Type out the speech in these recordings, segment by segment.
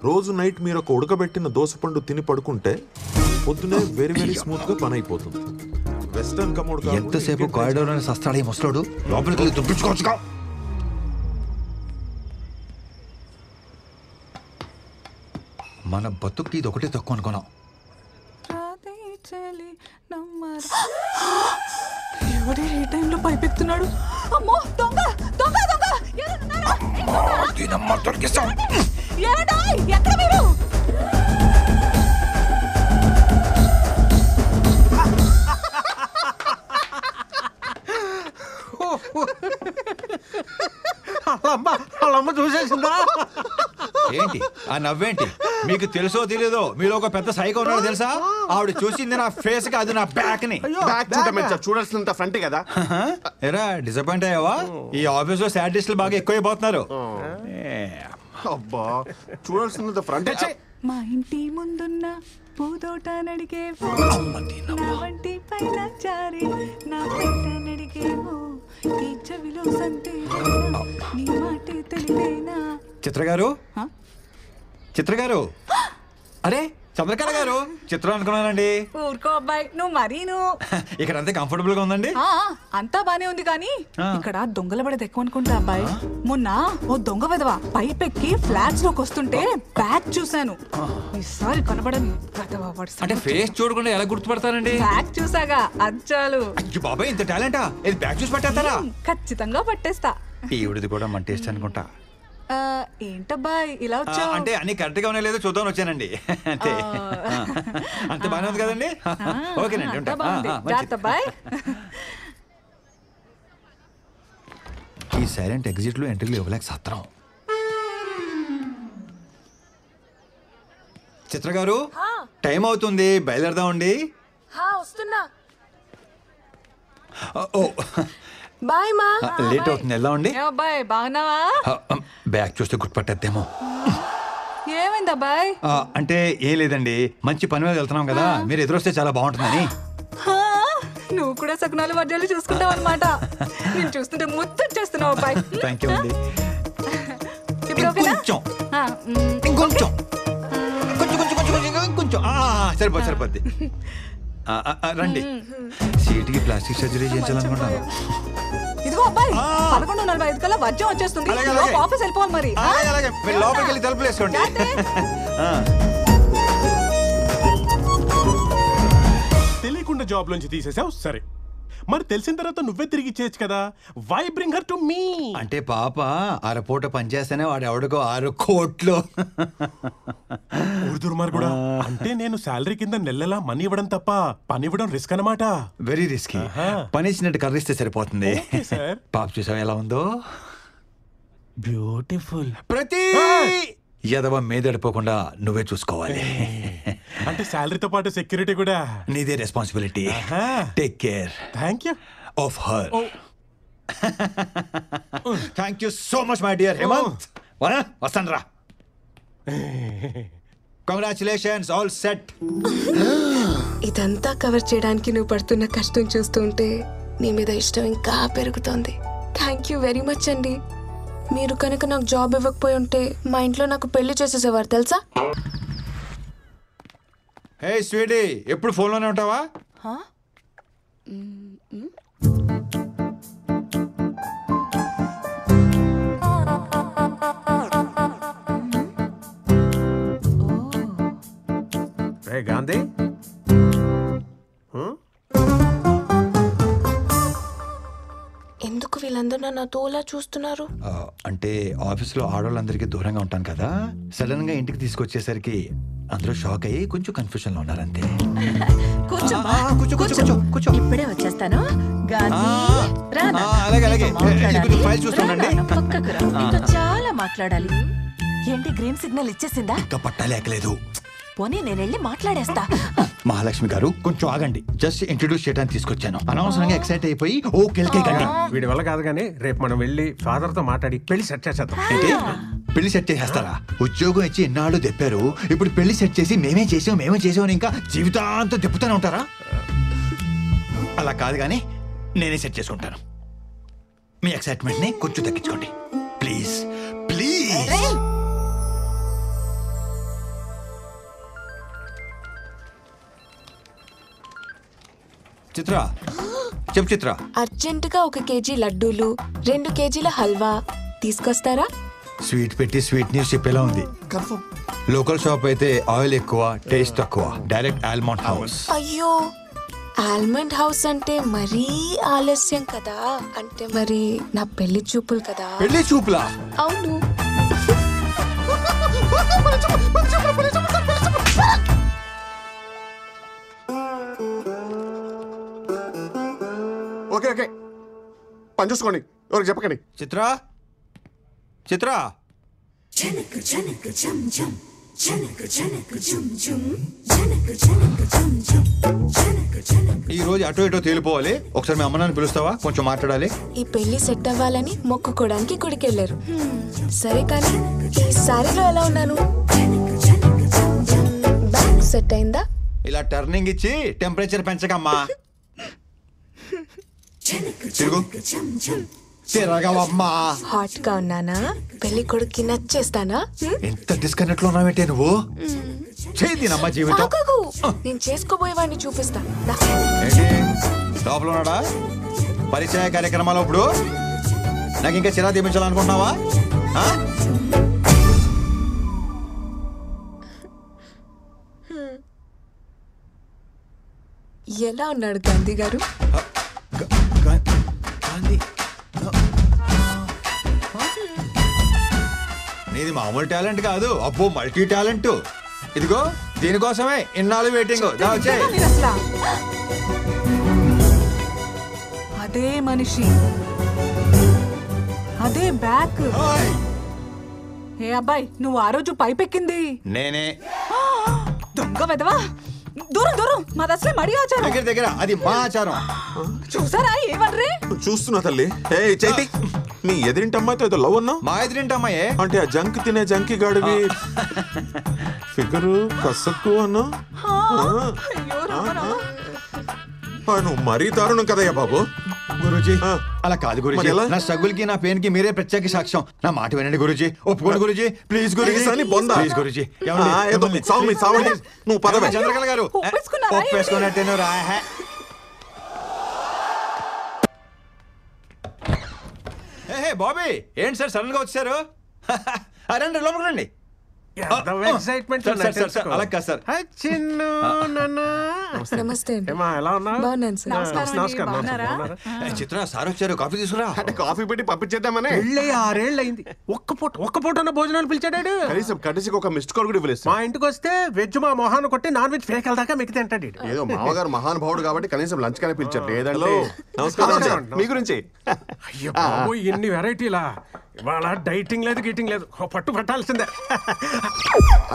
రోజు నైట్ మీరు ఒక ఉడకబెట్టిన దోసపండు తిని పడుకుంటే పొద్దునే వెరీ వెరీ స్మూత్ గా పని అయిపోతుంది. వెస్టర్న్ కమోడ్ ఎంతసేపు కారిడోర్ అని సస్తాడు ఈ ముసలోడు, లోపలికి వెళ్ళి దుప్పించుకోవచ్చుగా. మన బతుక్కి ఇది ఒకటే తక్కువ అనుకున్నాం. ఎవడే ఏ టైంలో పైపెత్తున్నాడు? అమ్మో దొంగ దొంగ దొంగ! ఎక్కడ మీరు? వాళ్ళమ్మ చూసేసిందా? ఏంటి ఆ నవ్వేంటి? మీకు తెలుసో తెలీదో మీలో ఒక పెద్ద సైకో ఉన్నాడు తెలుసా? ఆవిడ చూసింది నా ఫేస్ కి, అది నా బ్యాక్ ని. చూడాల్సినంత ఫ్రంట్ కదా. ఎరా డిసప్పాయింట్ అయ్యావా? ఈ ఆఫీస్ లో సాడిస్టులు బాగా ఎక్కువైపోతున్నారు. అబ్బా చూడాల్సినంత ఫ్రంట్. మా ఇంటి ముందున్న పూదోట నడిగే వంటి పైన చారి నా పెట్ట నడిగేమో ఈ చెవిలో సంతే నీ మాటే తెలివేనా. చిత్రగారు, చిత్రగారు, అరే చంద్రకళ గారు, చిత్రం అనుకున్నానండి. ఊరుకో అబ్బాయి, నువ్వు మరీను. ఇక్కడ అంతే కంఫర్టబుల్ గా ఉందండి? అంతా బానే ఉంది కానీ ఇక్కడ దొంగల పడేది ఎక్కువ అనుకుంటా అబ్బాయి. మొన్న ఓ దొంగ విధవ పైపెక్కి ఫ్లాట్స్ లోకి వస్తుంటే బ్యాగ్ చూశాను. ఈసారి కనబడని అంటే ఫేస్ చూడకుండా ఎలా గుర్తుపడతానండి? బ్యాగ్ చూసాగా అచ్చాలు. అయ్యో బాబాయ్, ఇంత టాలెంటా? ఇది బ్యాగ్ చూసి పట్టేస్తారా? ఖచ్చితంగా పట్టేస్తా. ఈవిడిది కూడా మన టేస్ట్ అనుకుంటా. ఏంటబ్బాయి ఇలా వచ్చావు? అంటే అన్ని కరెక్ట్ గా ఉన్నాయో లేదో చూద్దాం వచ్చానండి. అంతే. అంత బాగానే ఉంది కదండి? ఓకేనండి, ఉంటా. ఈ సైలెంట్ ఎగ్జిట్ లో ఎంట్రీలు ఇవ్వలేక సత్రం. చిత్ర గారు, టైం అవుతుంది, బయలుదేరదామండి. వస్తున్నా. ఓ బాయ్ మా. లేట్ అవుతుంది, వెళ్దామండి. అబ్బాయి బాగున్నావా? బ్యాగ్ చూస్తే గుర్తుపట్టేద్దేమో. ఏమైంది అబ్బాయి? అంటే ఏం లేదండి, మంచి పని మీద వెళ్తున్నాం కదా, మీరు ఎదురొస్తే చాలా బాగుంటుందని. నువ్వు కూడా సకునాలు వడ్డాలు చూసుకుంటావు అనమాట. నేను చూస్తుంటే ముద్దొచ్చేస్తున్నావు అబ్బాయి. థ్యాంక్ యూ అండి. కొంచెం ఇంకొంచెం కొంచెం సరిపోద్ది. రండి, సీటుకి ప్లాస్టిక్ సర్జరీ చేయించాలనుకుంటాను. ఇదిగో అబ్బాయి, 11:45 కల్లా వజ్రం వచ్చేస్తుంది. ఆఫీస్ వెళ్ళిపోవాలి మరి. లోపలికి వెళ్ళి తలుపులు వేసుకోండి. తెలియకుండా జాబ్ లోంచి తీసేసావు సరే, మరి తెలిసిన తర్వాత నువ్వే తిరిగి ఇచ్చేయచ్చు కదా. Why bring her to me? అంటే పాప అరపూట పనిచేస్తేనే వాడు ఎవడికో 6 కోట్లు. దుర్మార్గుడా, అంటే నేను శాలరీ కింద నెలలా మనీ ఇవ్వడం తప్ప పని ఇవ్వడం రిస్క్ అన్నమాట. Very risky. పని ఇచ్చినట్టు కర్రిస్తే సరిపోతుంది. పాప చూసావు ఎలా ఉందో? బ్యూటిఫుల్. ప్రతి యదవ మీదడిపోకుండా నువ్వే చూసుకోవాలి. అంటే శాలరీతో పాటు సెక్యూరిటీ కూడా నీదే responsibility. Take care. Thank you of her. Thank you so much my dear Hemanth. వస్తాను రా. Congratulations, all set. ఇదంతా కవర్ చేయడానికి నువ్వు పడుతున్న కష్టం చూస్తుంటే నీ మీద ఇష్టం ఇంకా పెరుగుతోంది. థ్యాంక్ యూ వెరీ మచ్ అండి. మీరు కనుక నాకు జాబ్ ఇవ్వకపోయి ఉంటే మా ఇంట్లో నాకు పెళ్లి చేసేసేవారు తెలుసా. హే స్వీటీ, ఎప్పుడు ఫోన్లోనే ఉంటావా? గాంధీ, ఎందుకు వీళ్ళందరూ నన్ను తోలా చూస్తున్నారు? అంటే ఆఫీస్లో ఆడవాళ్ళందరికీ దూరంగా ఉంటాను కదా, సడన్ గా ఇంటికి తీసుకొచ్చేసరికి అందరూ షాక్ అయ్యి కొంచెం కన్ఫ్యూజన్ లో ఉన్నారంతే. ఇప్పుడే వచ్చేస్తాను. చాలా మాట్లాడాలి. ఏంటి గ్రీన్ సిగ్నల్ ఇచ్చేసిందా? ఇంకా పట్టాలేకలేదు. పోనీ నేను వెళ్ళి మాట్లాడేస్తా. మహాలక్ష్మి గారు కొంచెం ఆగండి, జస్ట్ ఇంట్రడ్యూస్ చేయడానికి తీసుకొచ్చాను. అనవసరంగా ఎక్సైట్ అయిపోయి ఓ కెల్కేకండి. వీడి వల్ల కాదు కానీ రేపు మనం వెళ్ళి ఫాదర్ తో మాట్లాడి పెళ్లి సెట్ చేసేద్దాం. పెళ్లి సెట్ చేసేస్తారా? ఉద్యోగం ఇచ్చి ఎన్నాళ్ళు తెప్పారు, ఇప్పుడు పెళ్లి సెట్ చేసి మేమే చేసాం ఇంకా జీవితాంతం తిప్పుతూనే ఉంటారా? అలా కాదు కానీ నేనే సెట్ చేసుకుంటాను. మీ ఎక్సైట్మెంట్ ని కొంచెం తగ్గించుకోండి ప్లీజ్. ప్లీజ్ చిత్ర చెప్పు చిత్ర. అర్జెంటుగా 1 కేజీ లడ్డూలు 2 కేజీల హల్వా తీసుకొస్తారా? స్వీట్ పెట్టి స్వీట్ న్యూస్ చెప్పేలా ఉంది. కన్ఫర్మ్. లోకల్ షాప్ అయితే ఆయిల్ ఎక్కువ, టేస్ట్ తక్కువ. Direct almond house. అయ్యో, ఆల్మండ్ హౌస్ అంటే మరీ ఆలస్యం కదా. అంటే మరి నా పెళ్లి చూపులు కదా. పెళ్లి చూపులా? అవును. ఓకే ఓకే, పని చూసుకోండి, ఎవరికి చెప్పకండి. చిత్ర చిత్ర ఈ రోజు అటో ఇటో తేలిపోవాలి. ఒకసారి మీ అమ్మనాన్ని పిలుస్తావా? కొంచెం మాట్లాడాలి. ఈ పెళ్లి సెట్ అవ్వాలని మొక్కుకోవడానికి గుడికి వెళ్ళారు. సరే కానీ ఈ సారీలో ఎలా ఉన్నాను? బ్యాగ్ సెట్ అయిందా? ఇలా టర్నింగ్ ఇచ్చి టెంపరేచర్ పెంచకమ్మా. తిరుగు. తిరగవమ్మా. హాట్ గా ఉన్నానా? పెళ్లి కొడుక్కి నచ్చేస్తానా? ఎంత డిస్కనెక్ట్ లో ఉన్నావేంటే నువ్వు? చేదినమ్మా జీవితం. ఆగు, నేను చేసుకోబోయేవాడిని చూపిస్తా. దా. ఏంటి లోపల ఉన్నాడా? పరిచయ కార్యక్రమాలు ఇప్పుడు నాకు ఇంకా చిరా తీపించాలనుకుంటున్నావా? ఎలా ఉన్నాడు గాంధీ గారు? నీది మామూలు టాలెంట్ కాదు, అబ్బో మల్టీ టాలెంట్. ఇదిగో దీనికోసమే ఇన్నాళ్ళు వెయిటింగ్. మీరు అసలా అదే మనిషి, అదే బ్యాక్. ఏ అబ్బాయి, నువ్వు ఆ రోజు పైపెక్కింది నేనే. దొంగ వెదవా. దూరం దూరం, మాది అసలే మడి ఆచారం. దగ్గర దగ్గర అది మా ఆచారం. చూసారా ఏమన్రే? చూస్తున్నా తల్లి. ఏ చైతి, మీ ఎదిరింటి అమ్మాయితో ఏదో లవ్ అన్నావు. మా ఎదురింటి అమ్మాయే. అంటే ఆ జంక్ తినే జంకి గాడివి ఫిగరు కసక్కు అన్నా. అయ్యో రామ రామ. నువ్వు మరీ దారుణం కదయ్యా బాబు. గురూజీ ఆ. అలా కాదు గురూజీ. నా స్ట్రగుల్ కి నా పెయిన్ కి మీరే ప్రత్యేక సాక్ష్యం. నా మాట వినండి గురూజీ, ఒప్పుకోండి గురూజీ, ప్లీజ్ గురూజీ. Please అని బొందా. ప్లీజ్ గురూజీ. ఏదో సావండి. నువ్వు పదవే. చంద్రకళ గారు ఒప్పేసుకున్నారా? ఒప్పేసుకున్నట్టేను రా. హే బాబీ, ఏంటి సార్ సడన్ గా వచ్చారు? రండి లోపలికి రండి. ఎక్సైట్మెంట్ అలా కాదు సార్. చిన్ను నాన్న. నమస్తే అండి. ఏమా ఎలా ఉన్నావు? బాగున్నాను సార్. నమస్కారం, బాగున్నారా? చిత్ర సార్ వచ్చారు, కాఫీ తీసుకురా. అంటే కాఫీ పెట్టి పంపించేద్దామనే. పెళ్ళి 6 ఏళ్ళు అయింది. ఒక్క పూట ఉన్న భోజనాలు పిలిచాడాడు. కనీసం కనీసం ఒక మిస్డ్ కాల్ కూడా ఇవ్వలేదు మా సార్. ఇంటికి వస్తే వెజ్ మా మొహాన్ని కొట్టి నాన్ వెజ్ ఫేక్ దాకా మిగతా అంటాడు. ఏదో మామగారు మహానుభావుడు కాబట్టి కనీసం లంచ్ కానీ పిలిచారు. లేదంటే హలో, నమస్కారం ఆ, సార్. మీ గురించి అయ్యో బాబు, ఎన్ని వెరైటీలా. ఇవాళ డైటింగ్ లేదు, గీటింగ్ లేదు, పట్టు పట్టాల్సిందే.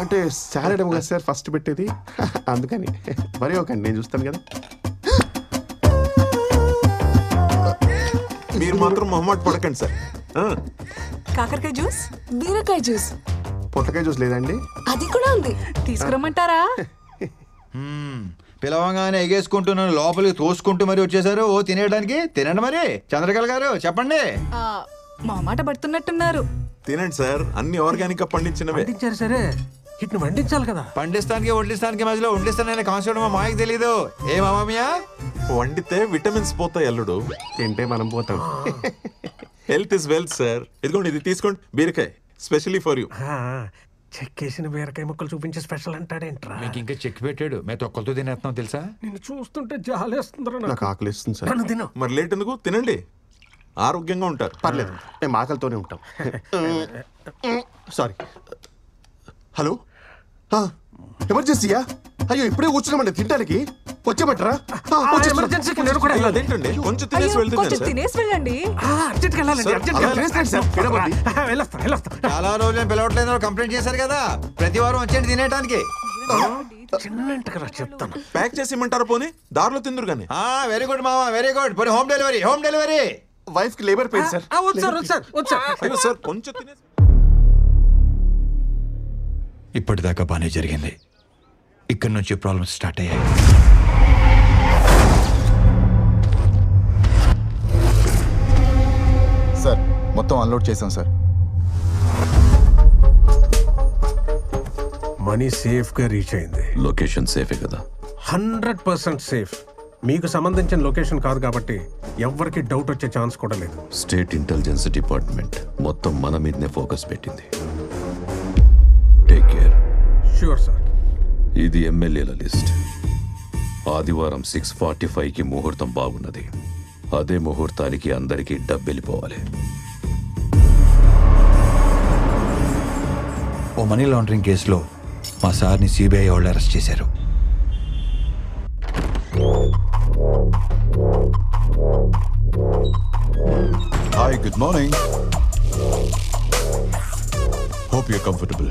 అంటే సాలడ్ ఏమో కదా సార్ ఫస్ట్ పెట్టేది, అందుకని. మరి ఒకండి, నేను చూస్తాను కదా. మీరు మాత్రం మొహమాట పడకండి సార్. కాకరకాయ జ్యూస్, బీరకాయ జ్యూస్ పొట్టకాయ జ్యూస్ లేదండి? అది కూడా ఉంది. తీసుకురమ్మంటారా? పిలవంగానే ఎగేసుకుంటున్నాను, లోపలికి తోసుకుంటూ మరి వచ్చేసారు. ఓ తినేయడానికి తినండి మరి. చంద్రకళ గారు చెప్పండి. మా మాట పడుతున్నట్టున్నారు. తినండి సార్, అన్ని ఆర్గానిక్ గా పండించినవే. వండించారు సరే, ఇట్ని వండించాలి కదా. పండిస్తానికి వడ్డిస్తానికి మధ్యలో వండిస్తాననే కాన్సెప్ట్ మా మాయకు తెలీదు. ఏ మామయ్య? వండితే విటమిన్స్ పోతాయి అల్లుడు, తింటే మనం పోతాం. Health is wealth sir. ఇదిగోండి, ఇది తీసుకోండి, బీరకాయ స్పెషల్లీ ఫర్ యూ. చెక్కేసిన బీరకాయ ముక్కలు చూపించి స్పెషల్ అంటాడేంట్రా? మీకు ఇంకా చెక్ పెట్టాడు, మేము తొక్కలతో తినేస్తున్నాం తెలుసా? నిన్ను చూస్తుంటే జాలేస్తుందిరా నాకు ఆకలి ఇస్తుంది సార్. నన్ను తిను. మరి లేట్ ఎందుకు, తినండి, ఆరోగ్యంగా ఉంటారు. పర్లేదు, మేము ఆకలితోనే ఉంటాం. సారీ. హలో, ఎమర్జెన్సీయా? అయ్యో ఇప్పుడే కూర్చున్నామండి తినడానికి. వచ్చేమంటారా? ఎమర్జెన్సీకి నేను కూడా వెళ్ళాలి. అదేంటండి, కొంచెం తినేసి అయ్యో, వెళ్తుంది కొంచెం సార్. తినేసి వెళ్ళండి. అర్జెంట్కి వెళ్ళాలండి, సార్, అర్జెంట్కి అలా వెళ్ళాలి. సార్, వినబోద్ది. వెళ్ళొస్తా. చాలా రోజులు పిలవట్లేదు కంప్లైంట్ చేశారు కదా, ప్రతి వారం వచ్చేయండి తినేయడానికి. చిన్నంటగా చెప్తాను. ప్యాక్ చేసి ఇమ్మంటారా? పోనీ దారిలో తిందురు కానీ. వెరీ గుడ్ మామ, వెరీ గుడ్. పోనీ home delivery, home delivery. Wife కి లేబర్ పెయిన్ సార్. అయ్యో సార్, కొంచెం తినేసి. ఇప్పటిదాకా బానే జరిగింది, ఇక్కడ నుంచి ప్రాబ్లమ్స్ స్టార్ట్ అయ్యాయి. సార్ మొత్తం అన్లోడ్ చేసాం సార్. మనీ సేఫ్ గా రీచ్ అయింది. లొకేషన్ సేఫే కదా? 100% సేఫ్. మీకు సంబంధించిన లొకేషన్ కాదు కాబట్టి ఎవ్వరికి డౌట్ వచ్చే ఛాన్స్ కూడా లేదు. స్టేట్ ఇంటెలిజెన్స్ డిపార్ట్మెంట్ మొత్తం మన మీదనే ఫోకస్ పెట్టింది. Take care. Sure sir. ఇది ఎమ్మెల్యేల లిస్ట్. ఆదివారం 6:45కి ముహూర్తం బాగున్నది. అదే ముహూర్తానికి అందరికీ డబ్బెళ్ళిపోవాలి. ఓ మనీ లాండరింగ్ కేసులో మా సార్ని సిబిఐ వాళ్ళు అరెస్ట్ చేశారు. Hi, good morning. Hope you're comfortable.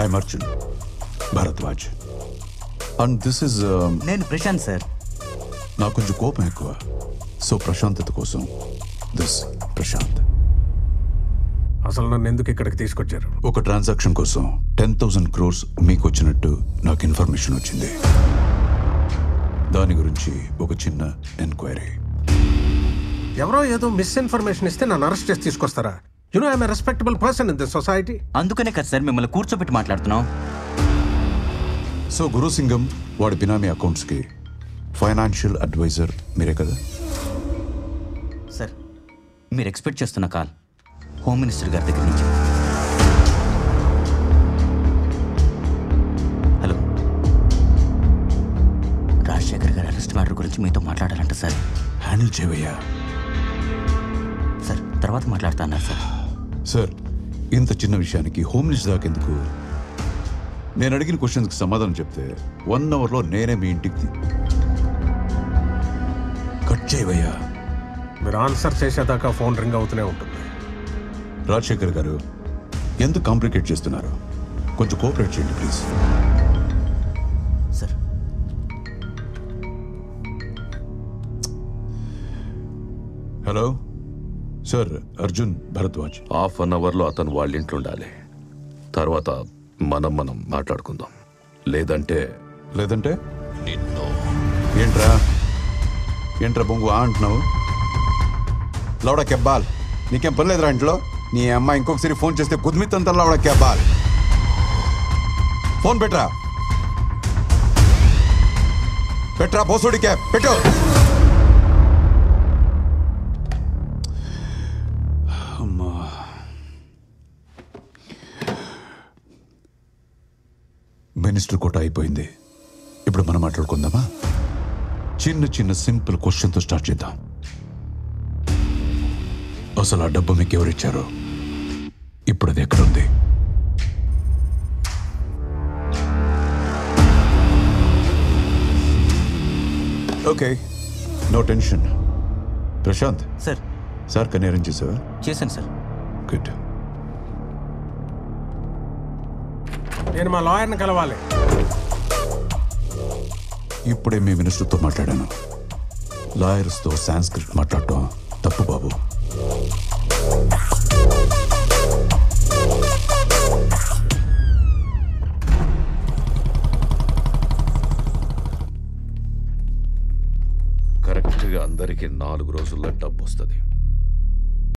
I'm Arjun Bharadwaj. And this is... నేను ప్రశాంత్ సార్. నాకు కొంచెం కోపం ఎక్కువ. సో ప్రశాంతత కోసం దిస్ ప్రశాంత్. అసలు నన్ను ఎందుకు ఇక్కడికి తీసుకొచ్చారు? ఒక ట్రాన్సాక్షన్ కోసం 10,000 crores మీకు వచ్చినట్టు నాకు ఇన్ఫర్మేషన్ వచ్చింది. దాని గురించి ఒక చిన్న ఎంక్వైరీ. ఎవరో ఏదో మిస్ఇన్ఫర్మేషన్ ఇస్తే నన్ను అరెస్ట్ చేసి తీసుకొస్తారా? You know I'm a respectable person in this society. అందుకనే కదా సార్ మిమ్మల్ని కూర్చోబెట్టి మాట్లాడుతున్నాం. సో గురుసింగం వాడి బినామీ అకౌంట్స్కి ఫైనాన్షియల్ అడ్వైజర్ మీరే కదా? సార్ మీరు ఎక్స్పెక్ట్ చేస్తున్న కాల్ హోమ్ మినిస్టర్ గారి దగ్గర నుంచి. హలో, రాజశేఖర్ గారి అరెస్ట్ మ్యాటర్ గురించి మీతో మాట్లాడాలంట సార్. హ్యాండిల్ చేయవయ్యా. సార్ తర్వాత మాట్లాడుతా అన్నారు సార్. సార్ ఇంత చిన్న విషయానికి హోమ్ మినిస్టర్ దాకా ఎందుకు? నేను అడిగిన క్వశ్చన్స్కి సమాధానం చెప్తే 1 అవర్లో నేనే మీ ఇంటికి కట్ చేయవయ్యా. మీరు ఆన్సర్ చేసేదాకా ఫోన్ రింగ్ అవుతూనే ఉంటుంది. రాజశేఖర్ గారు ఎందుకు కాంప్లికేట్ చేస్తున్నారు? కొంచెం కోఆపరేట్ చేయండి please. Sir hello sir, Arjun Bharadwaj. Half an అవర్లో అతను వాళ్ళ ఇంట్లో ఉండాలి. తర్వాత మనం మాట్లాడుకుందాం. లేదంటే నిన్ను. ఏంట్రా బొంగు అంటున్నావు? లౌడా కెబ్బాల్, నీకేం పని లేదురా ఇంట్లో? నీ అమ్మాయి ఇంకొకసారి ఫోన్ చేస్తే కుదిమిత్తంతా లౌడా కెబ్బాల్. ఫోన్ పెట్టరా బోసుడి క్యాబ్ పెట్టు. అమ్మా, మినిస్టర్ కోట అయిపోయింది. ఇప్పుడు మనం మాట్లాడుకుందామా? చిన్న సింపుల్ క్వశ్చన్తో స్టార్ట్ చేద్దాం. అసలు ఆ డబ్బు మీకు ఎవరిచ్చారో, ఇప్పుడు అది ఎక్కడుంది? Okay, no tension. Prashanth sir. Sir కన్నీ అరేంజ్ చేసావా? చేశాను సార్. గుడ్. నేను మా లాయర్ని కలవాలి. ఇప్పుడే మీ మినిస్టర్తో మాట్లాడాను. లాయర్స్తో సాంస్క్రిట్ మాట్లాడటం తప్పు బాబు. కరెక్ట్గా అందరికీ 4 రోజుల్లో డబ్బు వస్తుంది.